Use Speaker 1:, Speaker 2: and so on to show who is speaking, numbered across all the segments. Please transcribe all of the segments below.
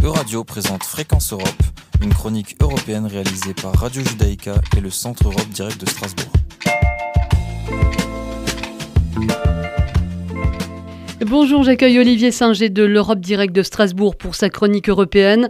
Speaker 1: Euradio présente Fréquence Europe, une chronique européenne réalisée par Radio Judaïka et le Centre Europe Direct de Strasbourg.
Speaker 2: Bonjour, j'accueille Olivier Singer de l'Europe Direct de Strasbourg pour sa chronique européenne.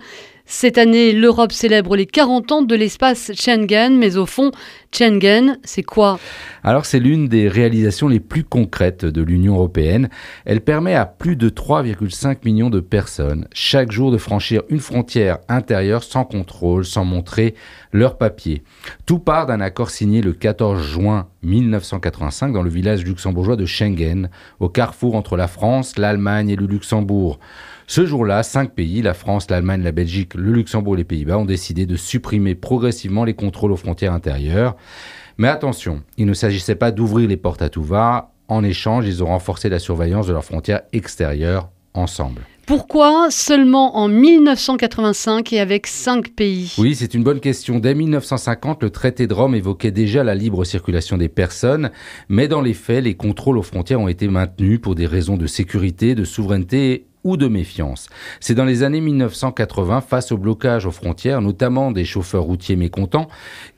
Speaker 2: Cette année, l'Europe célèbre les 40 ans de l'espace Schengen, mais au fond, Schengen, c'est quoi ?
Speaker 3: Alors c'est l'une des réalisations les plus concrètes de l'Union européenne. Elle permet à plus de 3,5 millions de personnes chaque jour de franchir une frontière intérieure sans contrôle, sans montrer leurs papiers. Tout part d'un accord signé le 14 juin 1985 dans le village luxembourgeois de Schengen, au carrefour entre la France, l'Allemagne et le Luxembourg. Ce jour-là, 5 pays, la France, l'Allemagne, la Belgique, le Luxembourg et les Pays-Bas, ont décidé de supprimer progressivement les contrôles aux frontières intérieures. Mais attention, il ne s'agissait pas d'ouvrir les portes à tout va. En échange, ils ont renforcé la surveillance de leurs frontières extérieures ensemble.
Speaker 2: Pourquoi seulement en 1985 et avec 5 pays ?
Speaker 3: Oui, c'est une bonne question. Dès 1950, le traité de Rome évoquait déjà la libre circulation des personnes, mais dans les faits, les contrôles aux frontières ont été maintenus pour des raisons de sécurité, de souveraineté ou de méfiance. C'est dans les années 1980, face au blocage aux frontières, notamment des chauffeurs routiers mécontents,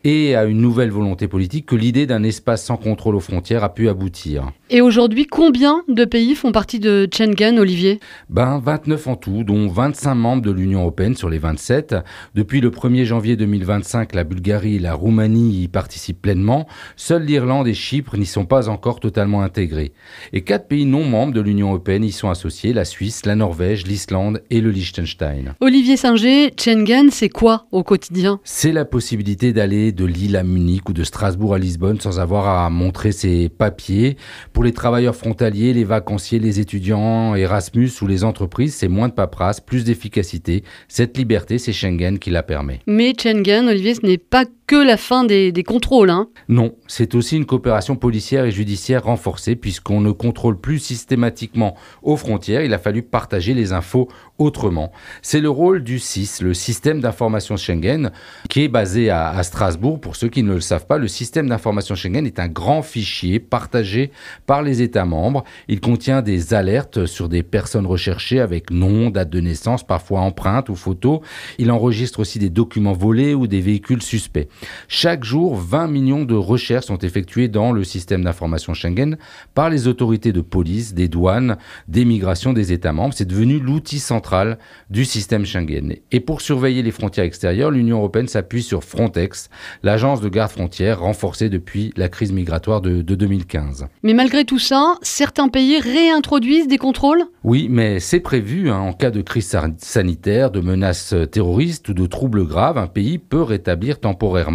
Speaker 3: et à une nouvelle volonté politique, que l'idée d'un espace sans contrôle aux frontières a pu aboutir.
Speaker 2: Et aujourd'hui, combien de pays font partie de Schengen, Olivier ?
Speaker 3: 29 en tout, dont 25 membres de l'Union européenne sur les 27. Depuis le 1er janvier 2025, la Bulgarie et la Roumanie y participent pleinement. Seuls l'Irlande et Chypre n'y sont pas encore totalement intégrés. Et 4 pays non membres de l'Union européenne y sont associés, la Suisse, la Norvège, l'Islande et le Liechtenstein.
Speaker 2: Olivier Singer, Schengen, c'est quoi au quotidien ?
Speaker 3: C'est la possibilité d'aller de Lille à Munich ou de Strasbourg à Lisbonne sans avoir à montrer ses papiers. Pour les travailleurs frontaliers, les vacanciers, les étudiants, Erasmus ou les entreprises, c'est moins de paperasse, plus d'efficacité. Cette liberté, c'est Schengen qui la permet.
Speaker 2: Mais Schengen, Olivier, ce n'est pas que la fin des contrôles, hein ?
Speaker 3: Non, c'est aussi une coopération policière et judiciaire renforcée puisqu'on ne contrôle plus systématiquement aux frontières. Il a fallu partager les infos autrement. C'est le rôle du SIS, le système d'information Schengen, qui est basé à Strasbourg. Pour ceux qui ne le savent pas, le système d'information Schengen est un grand fichier partagé par les États membres. Il contient des alertes sur des personnes recherchées avec nom, date de naissance, parfois empreintes ou photos. Il enregistre aussi des documents volés ou des véhicules suspects. Chaque jour, 20 millions de recherches sont effectuées dans le système d'information Schengen par les autorités de police, des douanes, des migrations des États membres. C'est devenu l'outil central du système Schengen. Et pour surveiller les frontières extérieures, l'Union européenne s'appuie sur Frontex, l'agence de garde-frontières renforcée depuis la crise migratoire de 2015.
Speaker 2: Mais malgré tout ça, certains pays réintroduisent des contrôles ?
Speaker 3: Oui, mais c'est prévu. En cas de crise sanitaire, de menaces terroristes ou de troubles graves, un pays peut rétablir temporairement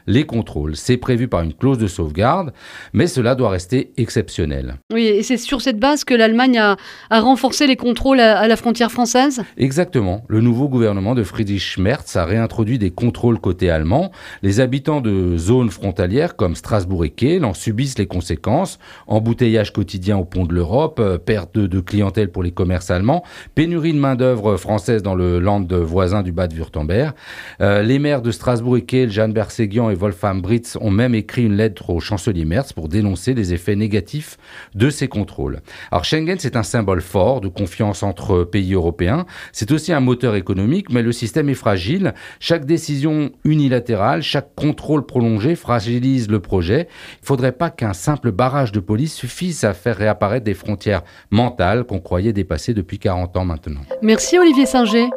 Speaker 3: les contrôles. C'est prévu par une clause de sauvegarde, mais cela doit rester exceptionnel.
Speaker 2: Oui, et c'est sur cette base que l'Allemagne a renforcé les contrôles à la frontière française ?
Speaker 3: Exactement. Le nouveau gouvernement de Friedrich Merz a réintroduit des contrôles côté allemand. Les habitants de zones frontalières comme Strasbourg et Kehl en subissent les conséquences. Embouteillage quotidien au pont de l'Europe, perte de clientèle pour les commerces allemands, pénurie de main-d'œuvre française dans le land voisin du Bade-Württemberg. Les maires de Strasbourg et Kehl, Jeanne Berséguian et Wolfgang Britz, ont même écrit une lettre au chancelier Merz pour dénoncer les effets négatifs de ces contrôles. Alors Schengen, c'est un symbole fort de confiance entre pays européens. C'est aussi un moteur économique, mais le système est fragile. Chaque décision unilatérale, chaque contrôle prolongé fragilise le projet. Il ne faudrait pas qu'un simple barrage de police suffise à faire réapparaître des frontières mentales qu'on croyait dépassées depuis 40 ans maintenant.
Speaker 2: Merci Olivier Singer.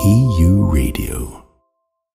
Speaker 4: EU Radio.